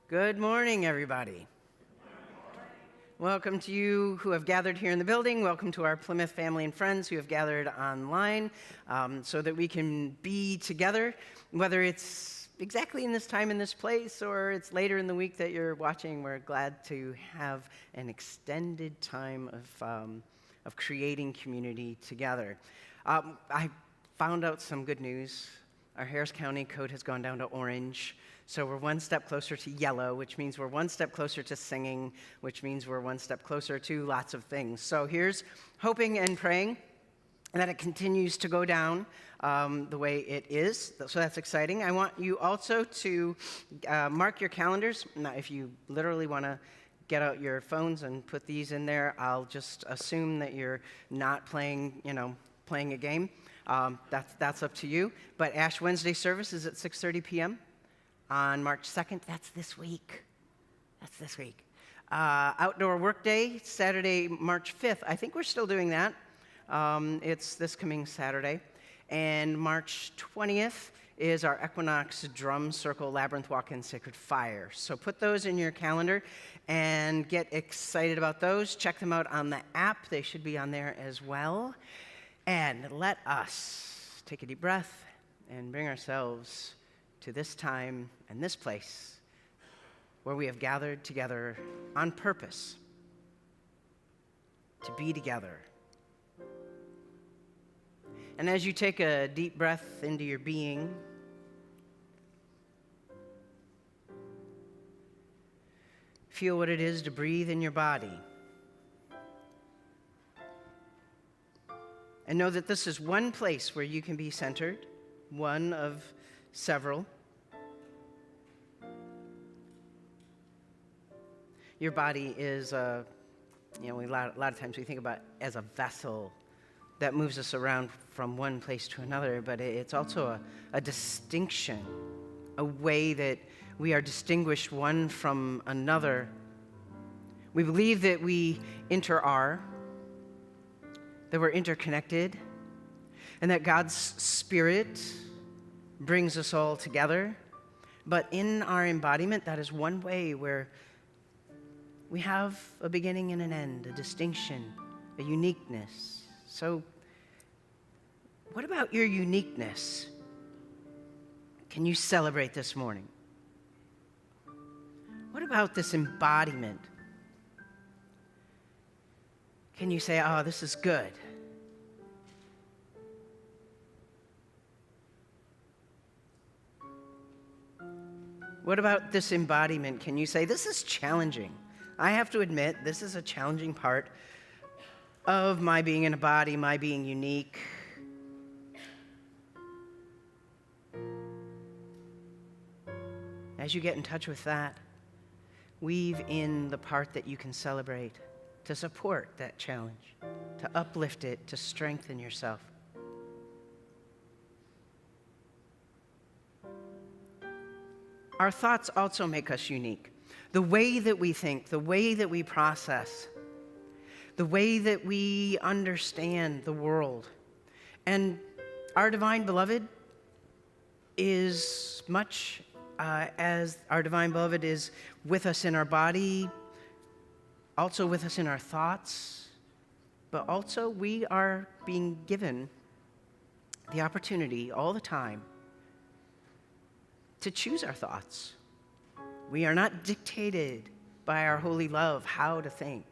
Good morning, everybody. Welcome to you who have gathered here in the building. Welcome to our Plymouth family and friends who have gathered online so that we can be together, whether it's exactly in this time in this place or it's later in the week that you're watching. We're glad to have an extended time of creating community together. I found out some good news. Our Harris County code has gone down to orange. So we're one step closer to yellow, which means we're one step closer to singing, which means we're one step closer to lots of things. So here's hoping and praying that it continues to go down the way it is. So that's exciting. I want you also to mark your calendars. Now, if you literally want to get out your phones and put these in there, I'll just assume that you're not playing a game. That's up to you. But Ash Wednesday service is at 6:30 p.m. on March 2nd. That's this week. Outdoor Work Day, Saturday, March 5th. I think we're still doing that. It's this coming Saturday. And March 20th is our Equinox Drum Circle Labyrinth Walk in Sacred Fire. So put those in your calendar and get excited about those. Check them out on the app. They should be on there as well. And let us take a deep breath and bring ourselves to this time and this place where we have gathered together on purpose to be together. And as you take a deep breath into your being, feel what it is to breathe in your body. And know that this is one place where you can be centered, one of several. Your body is, a lot of times we think about it as a vessel that moves us around from one place to another, but it's also a distinction, a way that we are distinguished one from another. We believe that we that we're interconnected, and that God's Spirit brings us all together. But in our embodiment, that is one way where we have a beginning and an end, a distinction, a uniqueness. So, what about your uniqueness? Can you celebrate this morning? What about this embodiment? Can you say, oh, this is good? What about this embodiment? Can you say, this is challenging? I have to admit, this is a challenging part of my being in a body, my being unique. As you get in touch with that, weave in the part that you can celebrate to support that challenge, to uplift it, to strengthen yourself. Our thoughts also make us unique. The way that we think, the way that we process, the way that we understand the world. And our divine beloved is much as our divine beloved is with us in our body, also with us in our thoughts, but also we are being given the opportunity all the time to choose our thoughts. We are not dictated by our holy love how to think.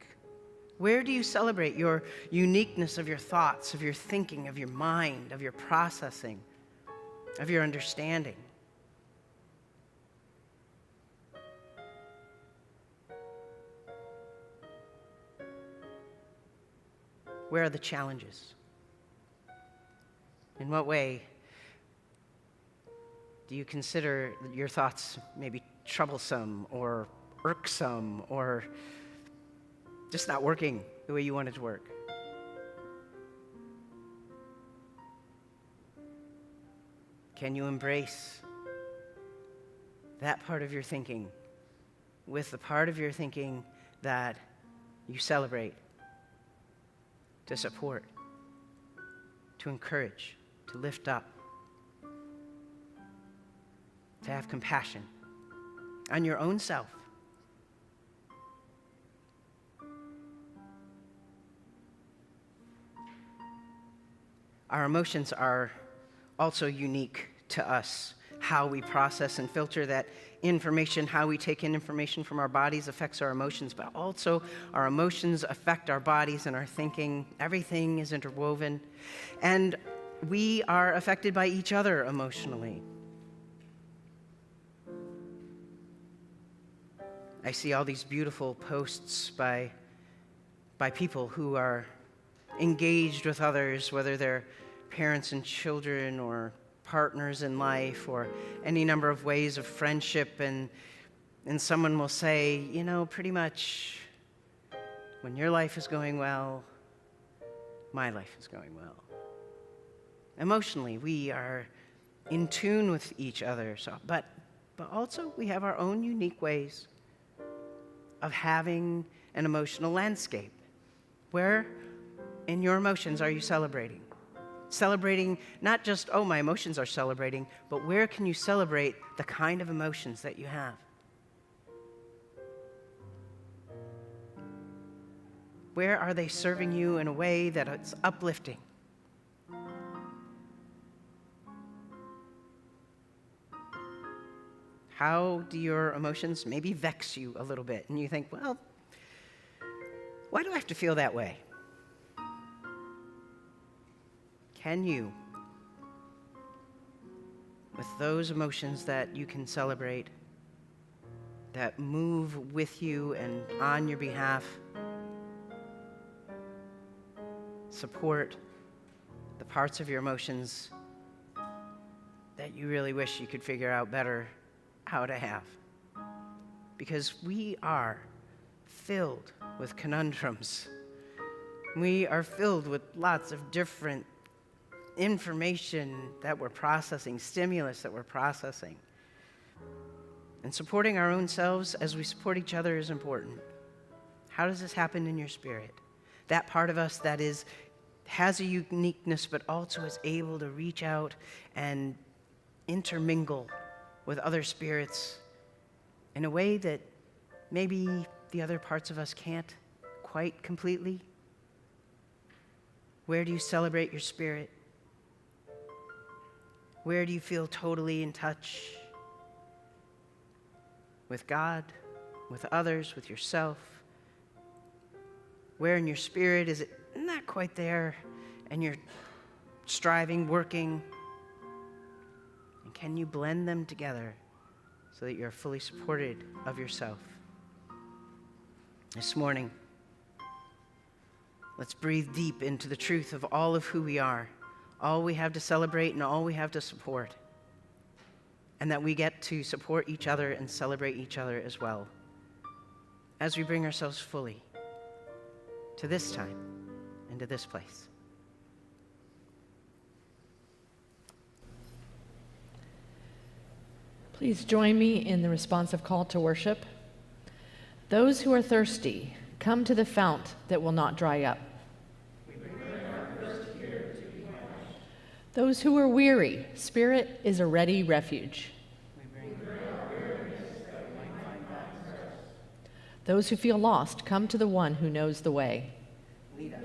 Where do you celebrate your uniqueness of your thoughts, of your thinking, of your mind, of your processing, of your understanding? Where are the challenges? In what way do you consider your thoughts maybe troublesome or irksome or just not working the way you want it to work? Can you embrace that part of your thinking with the part of your thinking that you celebrate, to support, to encourage, to lift up, to have compassion? on your own self. Our emotions are also unique to us. How we process and filter that information, how we take in information from our bodies affects our emotions, but also our emotions affect our bodies and our thinking. Everything is interwoven, and we are affected by each other emotionally. I see all these beautiful posts by people who are engaged with others, whether they're parents and children or partners in life or any number of ways of friendship, and someone will say, you know, pretty much when your life is going well, my life is going well. Emotionally, we are in tune with each other, but also we have our own unique ways of having an emotional landscape. Where in your emotions are you celebrating? Celebrating not just, oh, my emotions are celebrating, but where can you celebrate the kind of emotions that you have? Where are they serving you in a way that it's uplifting? How do your emotions maybe vex you a little bit? And you think, well, why do I have to feel that way? Can you, with those emotions that you can celebrate, that move with you and on your behalf, support the parts of your emotions that you really wish you could figure out better how to have? Because we are filled with conundrums. We are filled with lots of different information that we're processing, stimulus that we're processing. And supporting our own selves as we support each other is important. How does this happen in your spirit? That part of us that has a uniqueness, but also is able to reach out and intermingle with other spirits in a way that maybe the other parts of us can't quite completely. Where do you celebrate your spirit? Where do you feel totally in touch with God, with others, with yourself? Where in your spirit is it not quite there and you're striving, working? And can you blend them together so that you're fully supported of yourself? This morning, let's breathe deep into the truth of all of who we are, all we have to celebrate and all we have to support, and that we get to support each other and celebrate each other as well as we bring ourselves fully to this time and to this place. Please join me in the responsive call to worship. Those who are thirsty, come to the fount that will not dry up. Those who are weary, Spirit is a ready refuge. Those who feel lost, come to the one who knows the way. Lead us.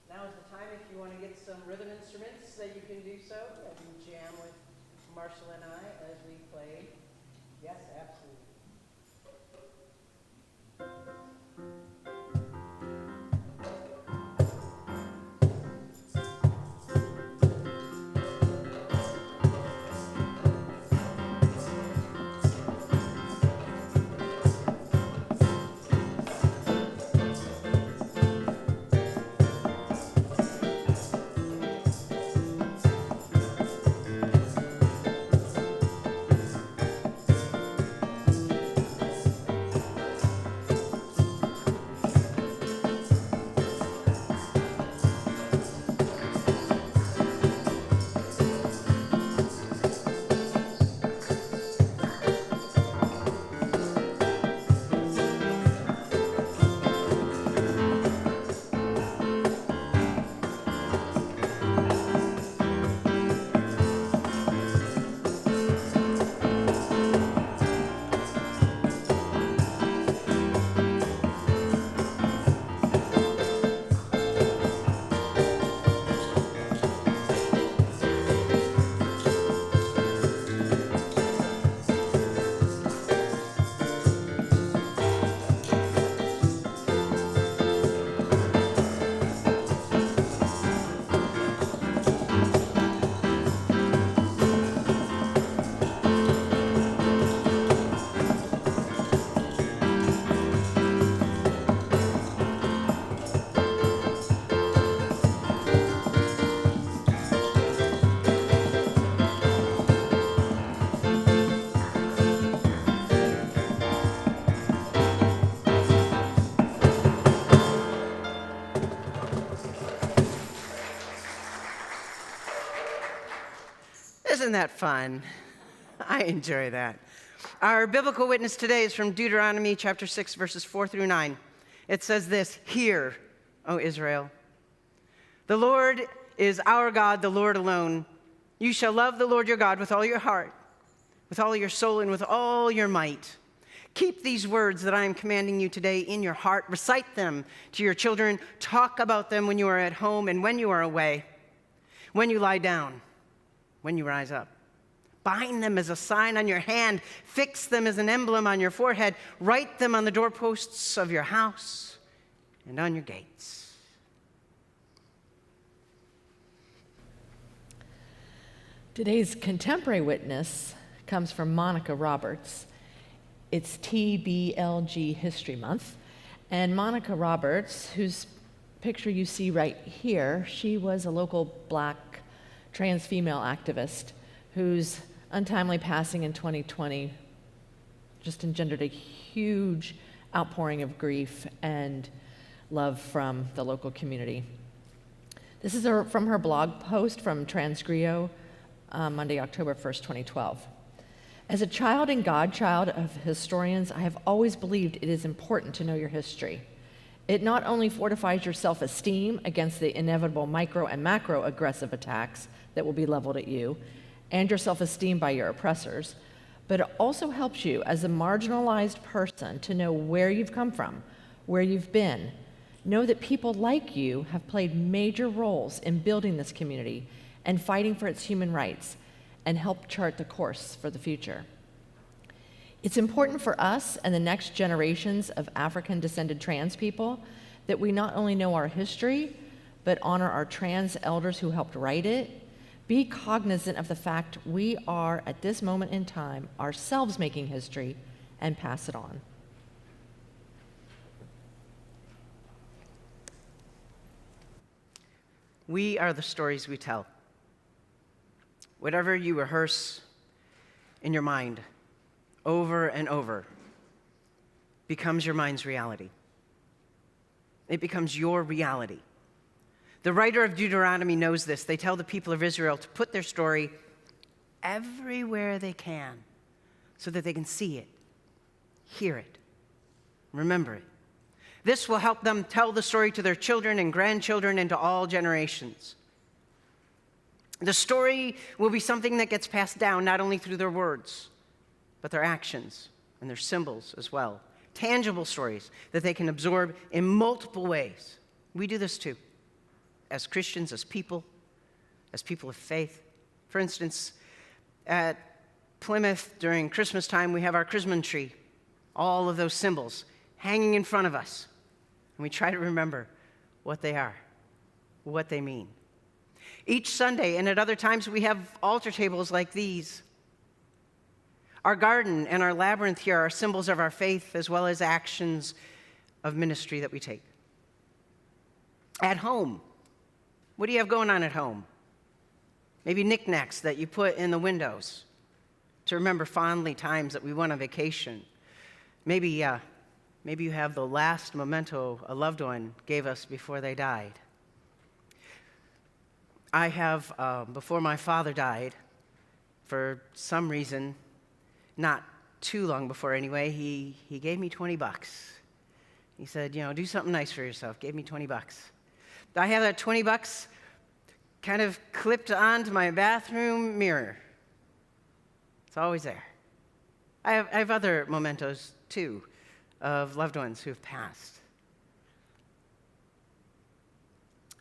Now is the time if you want to get some rhythm instruments that you can do so. You can jam with Marshall and I as we play. Yes, absolutely. Isn't that fun? I enjoy that. Our biblical witness today is from Deuteronomy chapter 6, verses 4 through 9. It says this, "Hear, O Israel, the Lord is our God, the Lord alone. You shall love the Lord your God with all your heart, with all your soul, and with all your might. Keep these words that I am commanding you today in your heart. Recite them to your children. Talk about them when you are at home and when you are away, when you lie down, when you rise up. Bind them as a sign on your hand. Fix them as an emblem on your forehead. Write them on the doorposts of your house and on your gates." Today's contemporary witness comes from Monica Roberts. It's TBLG History Month. And Monica Roberts, whose picture you see right here, she was a local Black trans female activist whose untimely passing in 2020 just engendered a huge outpouring of grief and love from the local community. This is from her blog post from Transgrio, Monday, October 1st, 2012. "As a child and godchild of historians, I have always believed it is important to know your history. It not only fortifies your self-esteem against the inevitable micro and macro aggressive attacks that will be leveled at you, and your self-esteem by your oppressors, but it also helps you as a marginalized person to know where you've come from, where you've been. Know that people like you have played major roles in building this community and fighting for its human rights, and help chart the course for the future. It's important for us and the next generations of African-descended trans people that we not only know our history, but honor our trans elders who helped write it. Be cognizant of the fact we are, at this moment in time, ourselves making history, and pass it on." We are the stories we tell. Whatever you rehearse in your mind over and over becomes your mind's reality. It becomes your reality. The writer of Deuteronomy knows this. They tell the people of Israel to put their story everywhere they can so that they can see it, hear it, remember it. This will help them tell the story to their children and grandchildren and to all generations. The story will be something that gets passed down not only through their words, but their actions and their symbols as well. Tangible stories that they can absorb in multiple ways. We do this too, as Christians, as people of faith. For instance, at Plymouth during Christmas time, we have our Christmas tree, all of those symbols hanging in front of us. And we try to remember what they are, what they mean. Each Sunday and at other times, we have altar tables like these. Our garden and our labyrinth here are symbols of our faith as well as actions of ministry that we take. At home, what do you have going on at home? Maybe knickknacks that you put in the windows to remember fondly times that we went on vacation. Maybe you have the last memento a loved one gave us before they died. I have, before my father died, for some reason, not too long before anyway, he gave me $20. He said, do something nice for yourself. Gave me $20. I have that $20 kind of clipped onto my bathroom mirror. It's always there. I have other mementos, too, of loved ones who have passed.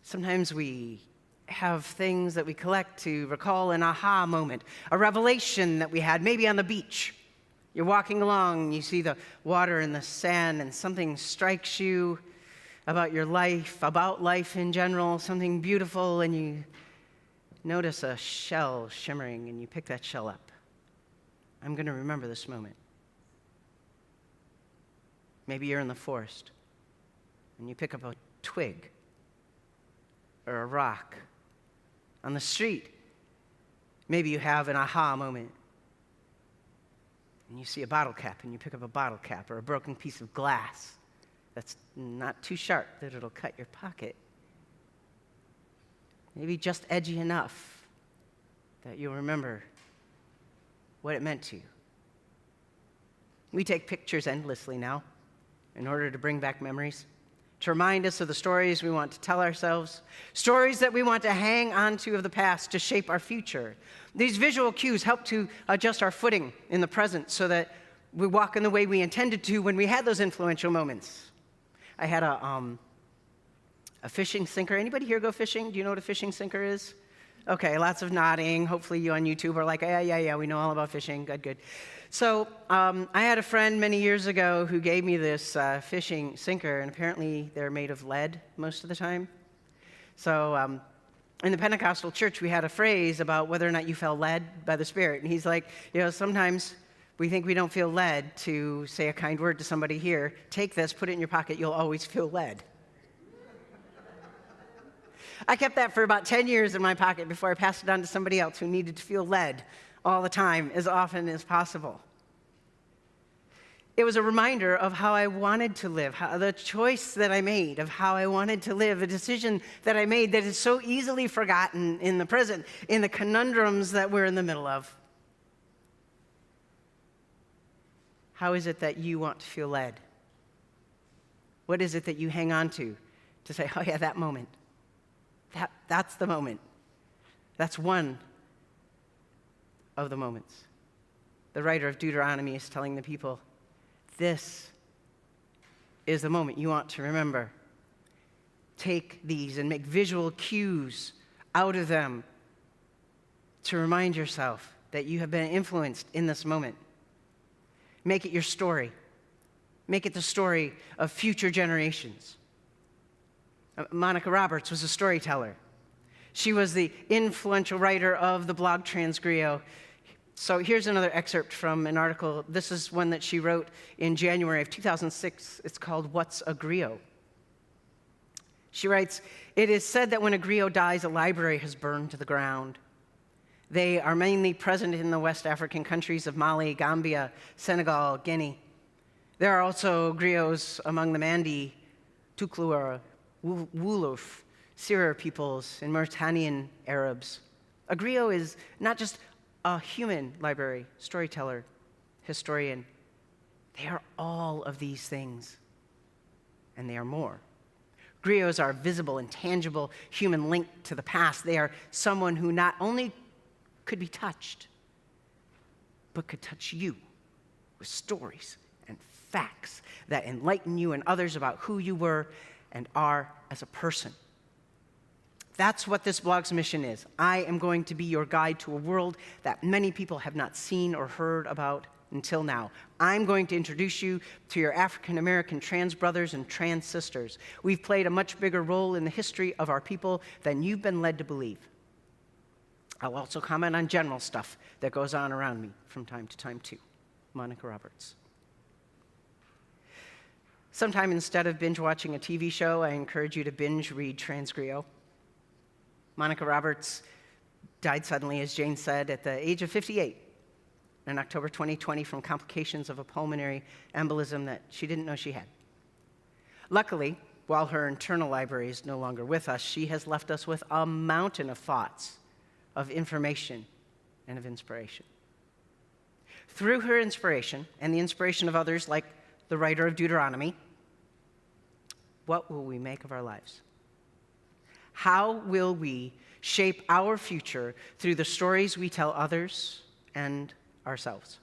Sometimes we have things that we collect to recall an aha moment, a revelation that we had, maybe on the beach. You're walking along, you see the water and the sand, and something strikes you about your life, about life in general, something beautiful, and you notice a shell shimmering, and you pick that shell up. I'm going to remember this moment. Maybe you're in the forest, and you pick up a twig or a rock. On the street, maybe you have an aha moment, and you see a bottle cap, and you pick up a bottle cap or a broken piece of glass that's not too sharp that it'll cut your pocket. Maybe just edgy enough that you'll remember what it meant to you. We take pictures endlessly now in order to bring back memories, to remind us of the stories we want to tell ourselves, stories that we want to hang on to of the past to shape our future. These visual cues help to adjust our footing in the present so that we walk in the way we intended to when we had those influential moments. I had a fishing sinker. Anybody here go fishing? Do you know what a fishing sinker is? Okay, lots of nodding. Hopefully you on YouTube are like, yeah, we know all about fishing. Good. So I had a friend many years ago who gave me this fishing sinker, and apparently they're made of lead most of the time. So in the Pentecostal church, we had a phrase about whether or not you felt led by the Spirit. And he's like, sometimes we think we don't feel led to say a kind word to somebody here. Take this, put it in your pocket, you'll always feel led. I kept that for about 10 years in my pocket before I passed it on to somebody else who needed to feel led all the time, as often as possible. It was a reminder of how I wanted to live, the choice that I made of how I wanted to live, a decision that I made that is so easily forgotten in the present, in the conundrums that we're in the middle of. How is it that you want to feel led? What is it that you hang on to say, oh yeah, that moment. That's the moment. That's one of the moments. The writer of Deuteronomy is telling the people, this is the moment you want to remember. Take these and make visual cues out of them to remind yourself that you have been influenced in this moment. Make it your story. Make it the story of future generations. Monica Roberts was a storyteller. She was the influential writer of the blog Transgrio. So here's another excerpt from an article. This is one that she wrote in January of 2006. It's called What's a Griot? She writes, it is said that when a griot dies, a library has burned to the ground. They are mainly present in the West African countries of Mali, Gambia, Senegal, Guinea. There are also griots among the Mandi, Tukulur, Wolof, Serer peoples, and Mauritanian Arabs. A griot is not just a human library, storyteller, historian. They are all of these things, and they are more. Griots are visible and tangible human link to the past. They are someone who not only could be touched, but could touch you with stories and facts that enlighten you and others about who you were and are as a person. That's what this blog's mission is. I am going to be your guide to a world that many people have not seen or heard about until now. I'm going to introduce you to your African American trans brothers and trans sisters. We've played a much bigger role in the history of our people than you've been led to believe. I'll also comment on general stuff that goes on around me from time to time too. Monica Roberts. Sometime instead of binge watching a TV show, I encourage you to binge read Transgrio. Monica Roberts died suddenly, as Jane said, at the age of 58 in October 2020 from complications of a pulmonary embolism that she didn't know she had. Luckily, while her internal library is no longer with us, she has left us with a mountain of thoughts, of information, and of inspiration. Through her inspiration and the inspiration of others like the writer of Deuteronomy, what will we make of our lives? How will we shape our future through the stories we tell others and ourselves?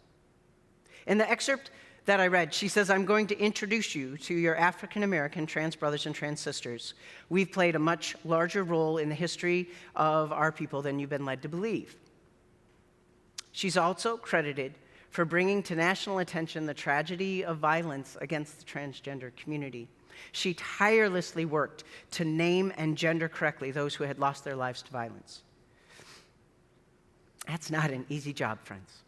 In the excerpt that I read, she says, I'm going to introduce you to your African American trans brothers and trans sisters. We've played a much larger role in the history of our people than you've been led to believe. She's also credited for bringing to national attention the tragedy of violence against the transgender community. She tirelessly worked to name and gender correctly those who had lost their lives to violence. That's not an easy job, friends.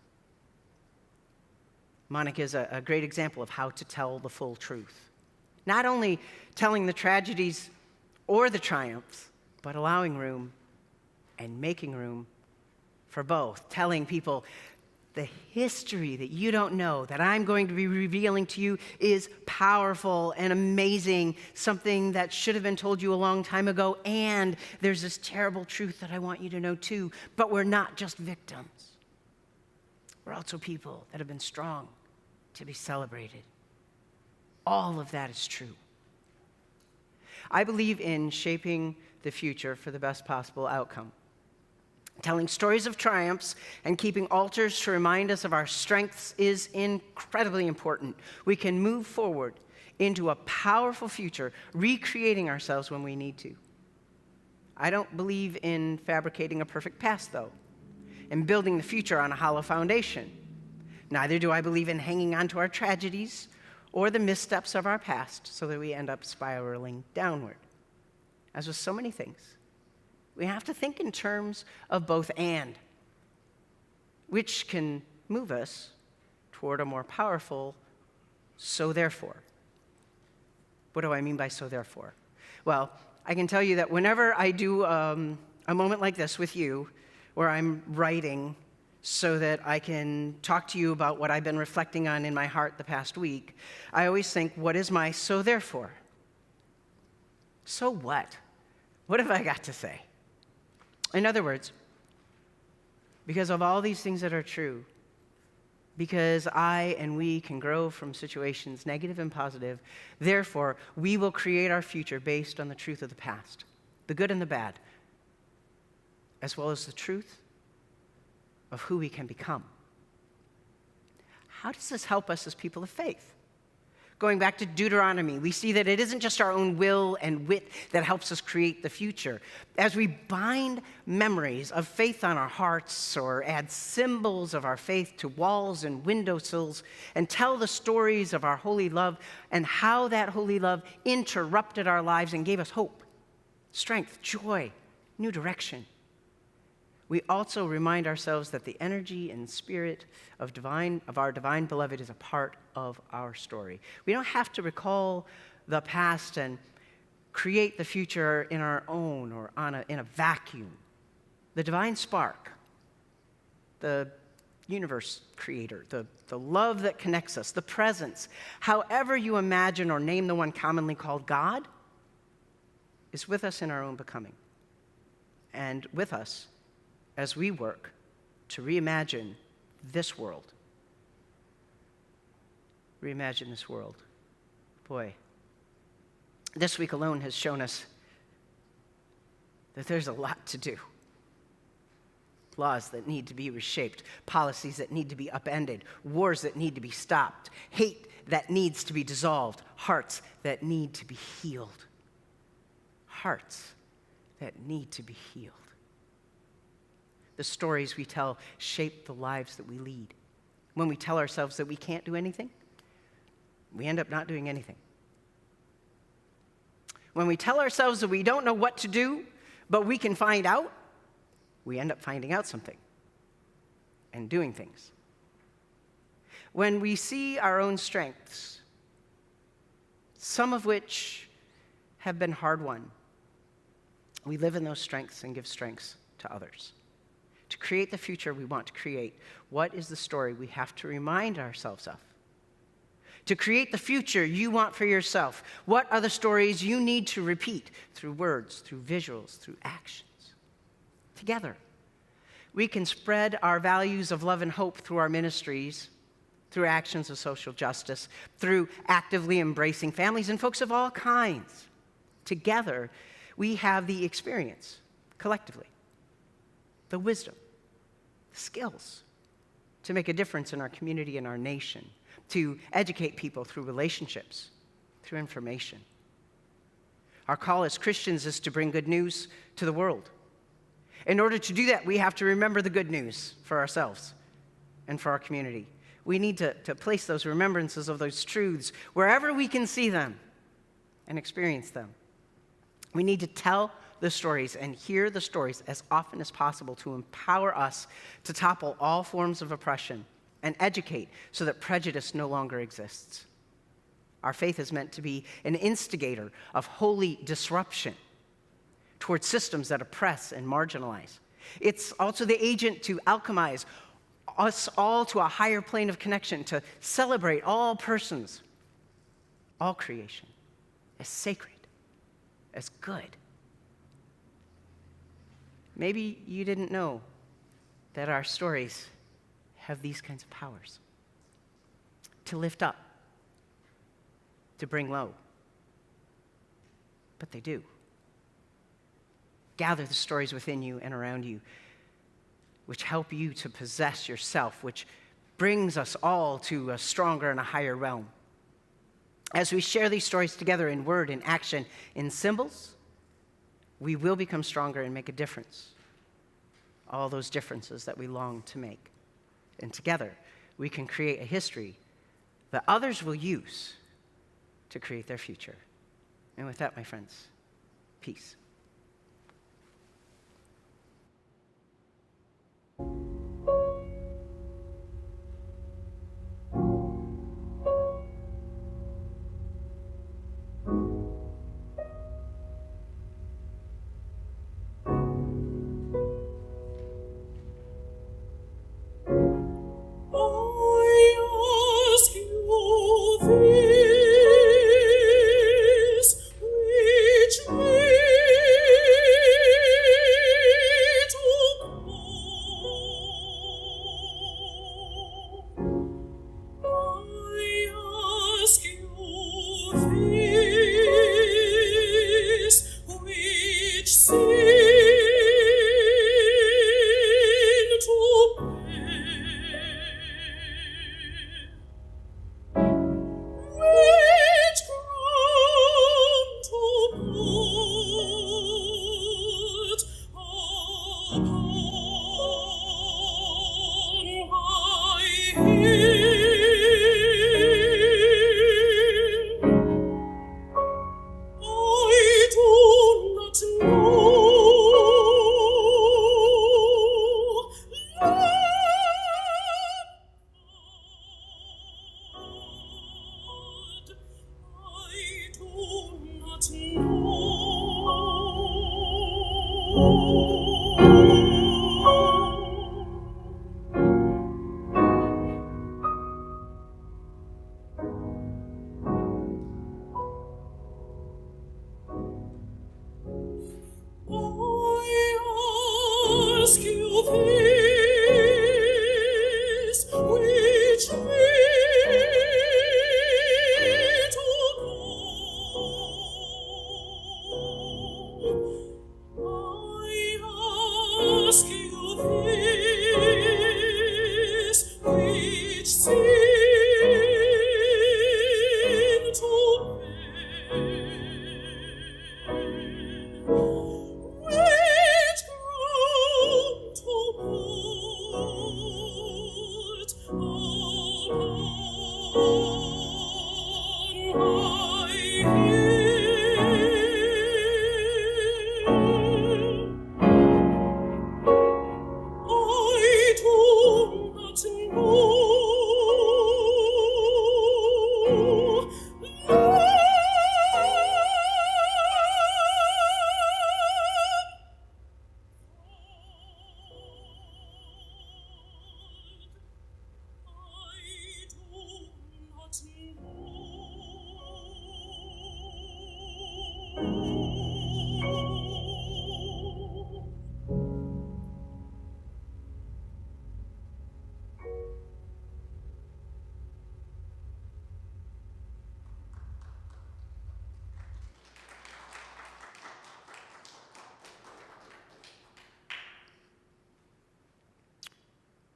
Monica is a great example of how to tell the full truth. Not only telling the tragedies or the triumphs, but allowing room and making room for both. Telling people the history that you don't know, that I'm going to be revealing to you, is powerful and amazing, something that should have been told you a long time ago, and there's this terrible truth that I want you to know too, but we're not just victims. We're also people that have been strong to be celebrated. All of that is true. I believe in shaping the future for the best possible outcome. Telling stories of triumphs and keeping altars to remind us of our strengths is incredibly important. We can move forward into a powerful future, recreating ourselves when we need to. I don't believe in fabricating a perfect past, though, and building the future on a hollow foundation. Neither do I believe in hanging on to our tragedies or the missteps of our past so that we end up spiraling downward. As with so many things, we have to think in terms of both and, which can move us toward a more powerful so therefore. What do I mean by so therefore? Well, I can tell you that whenever I do a moment like this with you, where I'm writing so that I can talk to you about what I've been reflecting on in my heart the past week, I always think, what is my so therefore? So what? What have I got to say? In other words, because of all these things that are true, because I and we can grow from situations, negative and positive, therefore, we will create our future based on the truth of the past, the good and the bad, as well as the truth of who we can become. How does this help us as people of faith? Going back to Deuteronomy, we see that it isn't just our own will and wit that helps us create the future. As we bind memories of faith on our hearts or add symbols of our faith to walls and windowsills and tell the stories of our holy love and how that holy love interrupted our lives and gave us hope, strength, joy, new direction, we also remind ourselves that the energy and spirit of our divine beloved is a part of our story. We don't have to recall the past and create the future in our own or in a vacuum. The divine spark, the universe creator, the love that connects us, the presence, however you imagine or name the one commonly called God, is with us in our own becoming and with us as we work to reimagine this world. Reimagine this world. Boy, this week alone has shown us that there's a lot to do. Laws that need to be reshaped, policies that need to be upended, wars that need to be stopped, hate that needs to be dissolved, hearts that need to be healed. Hearts that need to be healed. The stories we tell shape the lives that we lead. When we tell ourselves that we can't do anything, we end up not doing anything. When we tell ourselves that we don't know what to do, but we can find out, we end up finding out something and doing things. When we see our own strengths, some of which have been hard-won, we live in those strengths and give strengths to others. To create the future we want to create, what is the story we have to remind ourselves of? To create the future you want for yourself, what are the stories you need to repeat through words, through visuals, through actions? Together, we can spread our values of love and hope through our ministries, through actions of social justice, through actively embracing families and folks of all kinds. Together, we have the experience, collectively, the wisdom, the skills to make a difference in our community and our nation, to educate people through relationships, through information. Our call as Christians is to bring good news to the world. In order to do that, we have to remember the good news for ourselves and for our community. We need to place those remembrances of those truths wherever we can see them and experience them. We need to tell the stories and hear the stories as often as possible to empower us to topple all forms of oppression and educate so that prejudice no longer exists. Our faith is meant to be an instigator of holy disruption towards systems that oppress and marginalize. It's also the agent to alchemize us all to a higher plane of connection, to celebrate all persons, all creation, as sacred, as good. Maybe you didn't know that our stories have these kinds of powers to lift up, to bring low. But they do. Gather the stories within you and around you, which help you to possess yourself, which brings us all to a stronger and a higher realm. As we share these stories together in word, in action, in symbols, we will become stronger and make a difference. All those differences that we long to make. And together, we can create a history that others will use to create their future. And with that, my friends, peace.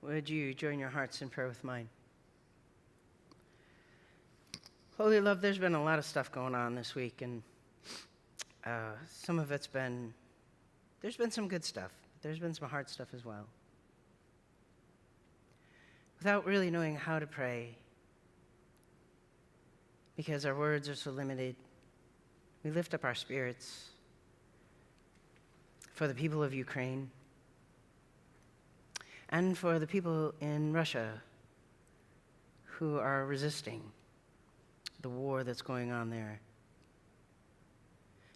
Would you join your hearts in prayer with mine? Holy Love, there's been a lot of stuff going on this week, and some of it's been, there's been some good stuff. There's been some hard stuff as well. Without really knowing how to pray, because our words are so limited, we lift up our spirits for the people of Ukraine, and for the people in Russia who are resisting the war that's going on there,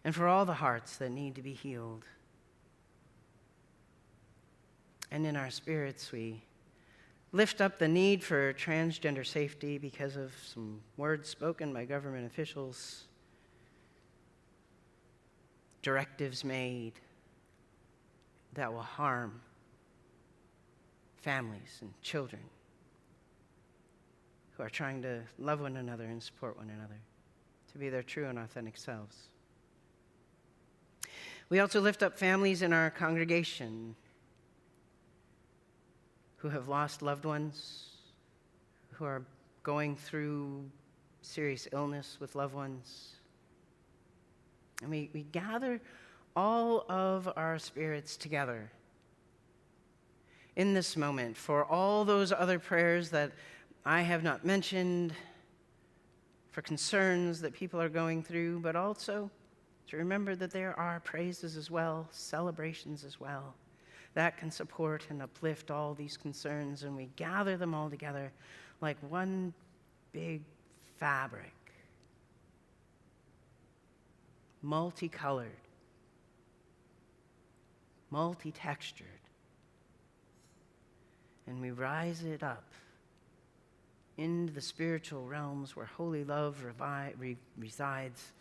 and for all the hearts that need to be healed. And in our spirits, we lift up the need for transgender safety because of some words spoken by government officials, directives made that will harm families and children who are trying to love one another and support one another, to be their true and authentic selves. We also lift up families in our congregation who have lost loved ones, who are going through serious illness with loved ones. And we gather all of our spirits together in this moment for all those other prayers that I have not mentioned, for concerns that people are going through, but also to remember that there are praises as well, celebrations as well, that can support and uplift all these concerns, and we gather them all together like one big fabric, multicolored, multi-textured, and we rise it up into the spiritual realms where holy love resides,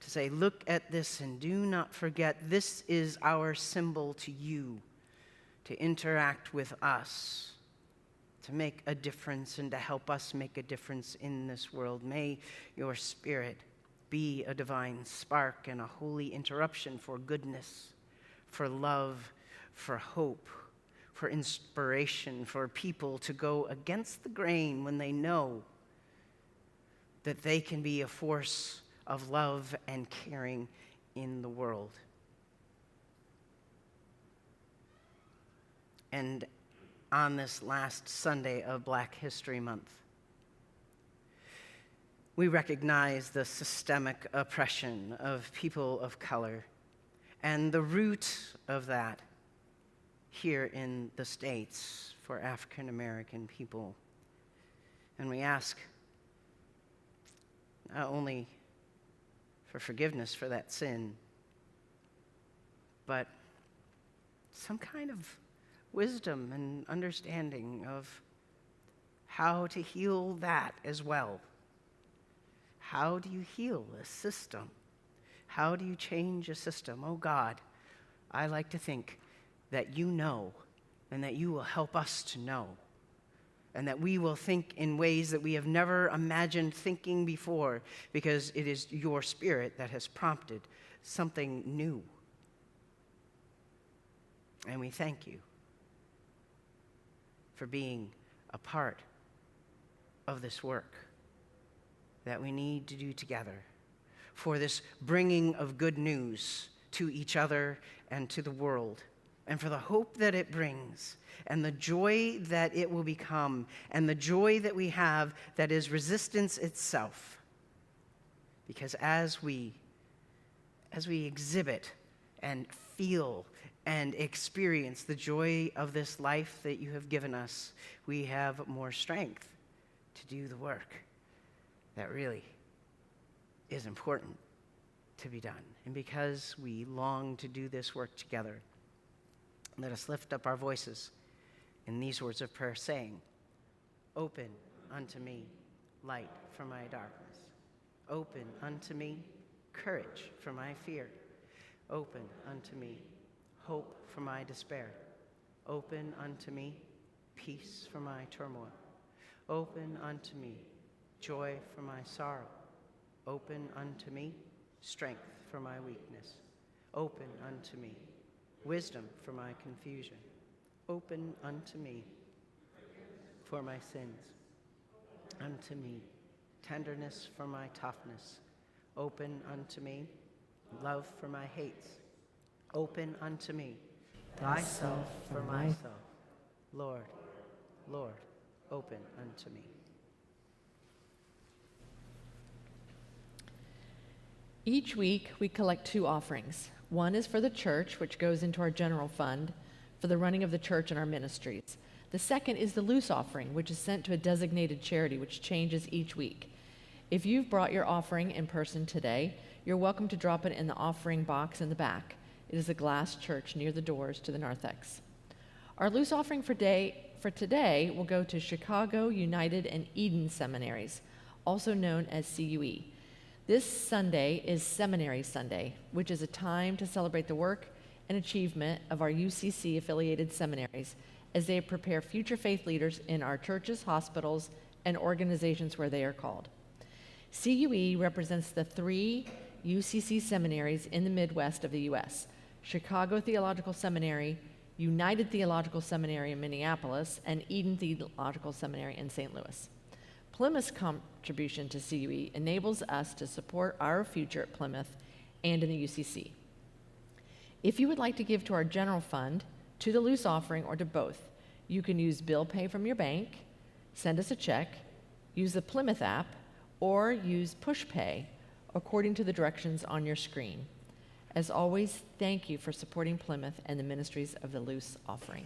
to say, look at this and do not forget, this is our symbol to you, to interact with us, to make a difference and to help us make a difference in this world. May your Spirit be a divine spark and a holy interruption for goodness, for love, for hope, for inspiration, for people to go against the grain when they know that they can be a force of love and caring in the world. And on this last Sunday of Black History Month, we recognize the systemic oppression of people of color and the root of that here in the States for African American people. And we ask not only for forgiveness for that sin, but some kind of wisdom and understanding of how to heal that as well. How do you heal a system? How do you change a system? Oh God, I like to think that you know, and that you will help us to know, and that we will think in ways that we have never imagined thinking before, because it is your Spirit that has prompted something new. And we thank you for being a part of this work that we need to do together, for this bringing of good news to each other and to the world, and for the hope that it brings, and the joy that it will become, and the joy that we have that is resistance itself. Because as we exhibit and feel and experience the joy of this life that you have given us, we have more strength to do the work that really is important to be done. And because we long to do this work together, let us lift up our voices in these words of prayer, saying, open unto me light for my darkness. Open unto me courage for my fear. Open unto me hope for my despair. Open unto me peace for my turmoil. Open unto me joy for my sorrow. Open unto me strength for my weakness. Open unto me wisdom for my confusion. Open unto me for my sins. Unto me tenderness for my toughness. Open unto me love for my hates. Open unto me thyself for myself. Lord, Lord, open unto me. Each week, we collect 2 offerings. One is for the church, which goes into our general fund for the running of the church and our ministries. The second is the loose offering, which is sent to a designated charity, which changes each week. If you've brought your offering in person today, you're welcome to drop it in the offering box in the back. It is a glass church near the doors to the narthex. Our loose offering for today will go to Chicago United and Eden Seminaries, also known as CUE. This Sunday is Seminary Sunday, which is a time to celebrate the work and achievement of our UCC-affiliated seminaries as they prepare future faith leaders in our churches, hospitals, and organizations where they are called. CUE represents the 3 UCC seminaries in the Midwest of the U.S., Chicago Theological Seminary, United Theological Seminary in Minneapolis, and Eden Theological Seminary in St. Louis. Plymouth's contribution to CUE enables us to support our future at Plymouth and in the UCC. If you would like to give to our general fund, to the Luce offering, or to both, you can use bill pay from your bank, send us a check, use the Plymouth app, or use push pay according to the directions on your screen. As always, thank you for supporting Plymouth and the ministries of the Luce offering.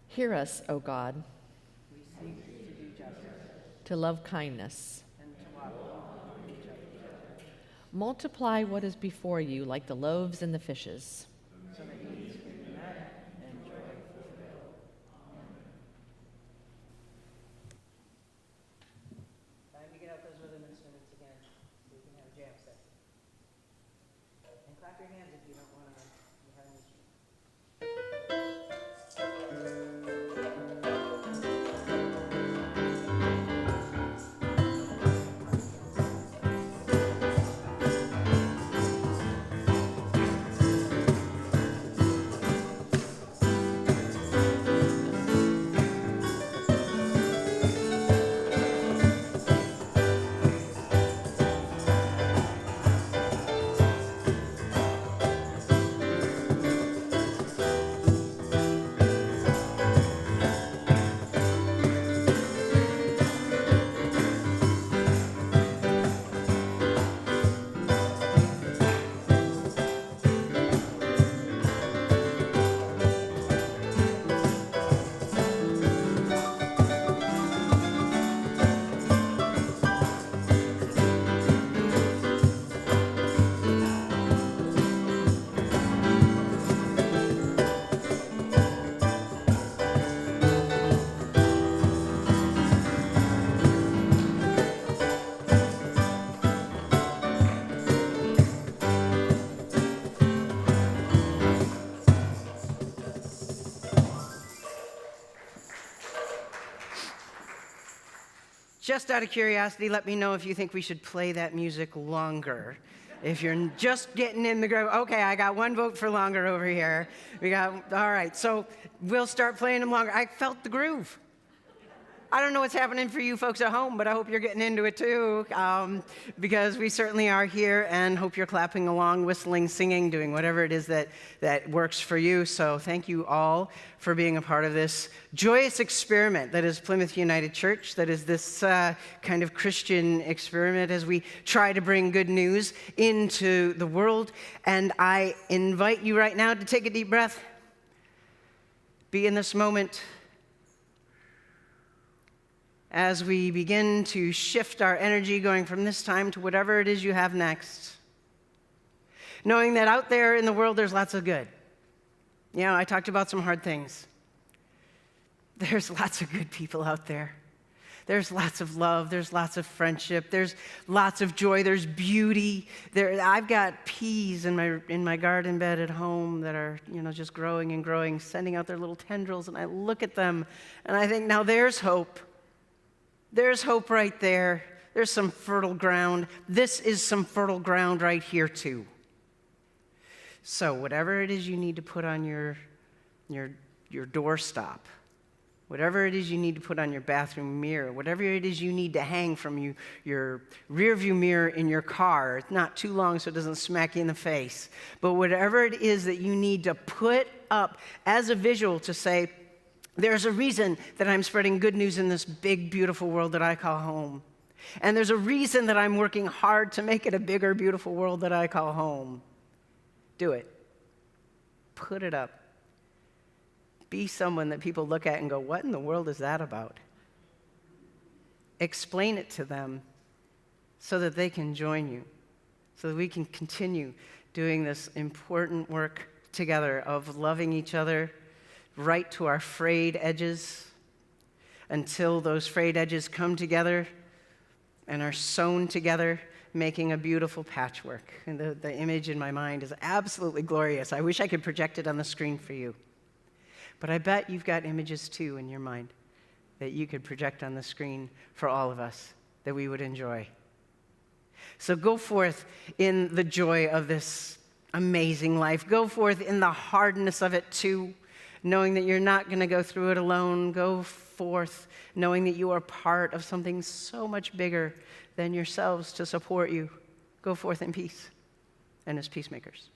Hear us, O God, We seek to do justice to love kindness. and to walk with each other, Multiply what is before you like the loaves and the fishes. so that needs can be met and joy fulfilled. Time to get out those rhythm instruments again, so we can have a jam session. And clap your hands if you don't want to have an instrument. Just out of curiosity, let me know if you think we should play that music longer. If you're just getting in the groove, okay, I got one vote for longer over here. All right, so we'll start playing them longer. I felt the groove. I don't know what's happening for you folks at home, but I hope you're getting into it too, because we certainly are here, and hope you're clapping along, whistling, singing, doing whatever it is that works for you. So thank you all for being a part of this joyous experiment that is Plymouth United Church, that is this kind of Christian experiment as we try to bring good news into the world. And I invite you right now to take a deep breath. Be in this moment as we begin to shift our energy going from this time to whatever it is you have next. Knowing that out there in the world there's lots of good. You know, I talked about some hard things. There's lots of good people out there. There's lots of love, there's lots of friendship, there's lots of joy, there's beauty. I've got peas in my garden bed at home that are, just growing and growing, sending out their little tendrils, and I look at them and I think, now there's hope. There's hope right there. There's some fertile ground. This is some fertile ground right here too. So whatever it is you need to put on your doorstop, whatever it is you need to put on your bathroom mirror, whatever it is you need to hang from your rear view mirror in your car, it's not too long so it doesn't smack you in the face, but whatever it is that you need to put up as a visual to say, there's a reason that I'm spreading good news in this big, beautiful world that I call home. And there's a reason that I'm working hard to make it a bigger, beautiful world that I call home. Do it. Put it up. Be someone that people look at and go, what in the world is that about? Explain it to them so that they can join you, so that we can continue doing this important work together of loving each other right to our frayed edges until those frayed edges come together and are sewn together, making a beautiful patchwork. And the image in my mind is absolutely glorious. I wish I could project it on the screen for you. But I bet you've got images too in your mind that you could project on the screen for all of us that we would enjoy. So go forth in the joy of this amazing life. Go forth in the hardness of it too, knowing that you're not going to go through it alone. Go forth knowing that you are part of something so much bigger than yourselves to support you. Go forth in peace and as peacemakers.